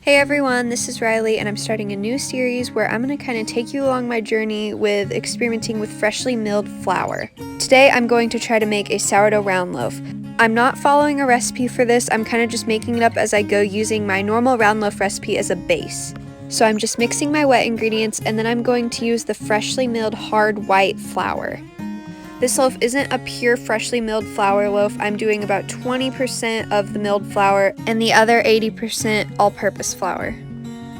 Hey everyone, this is Riley and I'm starting a new series where I'm going to kind of take you along my journey with experimenting with freshly milled flour. Today I'm going to try to make a sourdough round loaf. I'm not following a recipe for this, I'm kind of just making it up as I go using my normal round loaf recipe as a base. So I'm just mixing my wet ingredients and then I'm going to use the freshly milled hard white flour. This loaf isn't a pure freshly milled flour loaf. I'm doing about 20% of the milled flour and the other 80% all-purpose flour.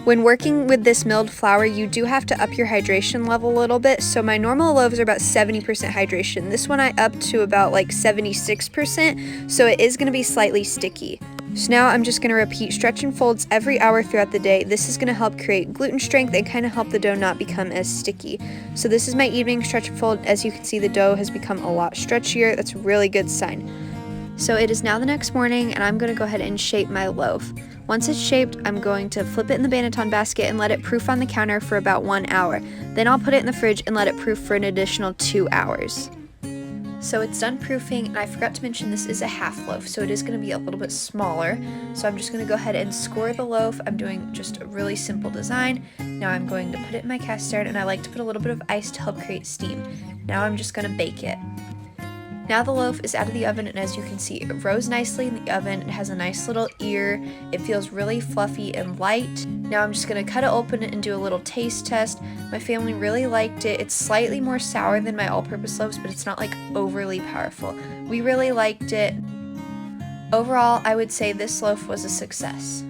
When working with this milled flour, you do have to up your hydration level a little bit. So my normal loaves are about 70% hydration. This one I upped to about like 76%, so it is going to be slightly sticky. So now I'm just going to repeat stretch and folds every hour throughout the day. This is going to help create gluten strength and kind of help the dough not become as sticky. So this is my evening stretch and fold. As you can see, the dough has become a lot stretchier. That's a really good sign. So it is now the next morning and I'm going to go ahead and shape my loaf. Once it's shaped, I'm going to flip it in the banneton basket and let it proof on the counter for about 1 hour. Then I'll put it in the fridge and let it proof for an additional 2 hours. So it's done proofing, and I forgot to mention this is a half loaf, so it is going to be a little bit smaller. So I'm just going to go ahead and score the loaf. I'm doing just a really simple design. Now I'm going to put it in my cast iron, and I like to put a little bit of ice to help create steam. Now I'm just going to bake it. Now the loaf is out of the oven, and as you can see, it rose nicely in the oven. It has a nice little ear. It feels really fluffy and light. Now I'm just going to cut it open and do a little taste test. My family really liked it. It's slightly more sour than my all-purpose loaves, but it's not like overly powerful. We really liked it. Overall, I would say this loaf was a success.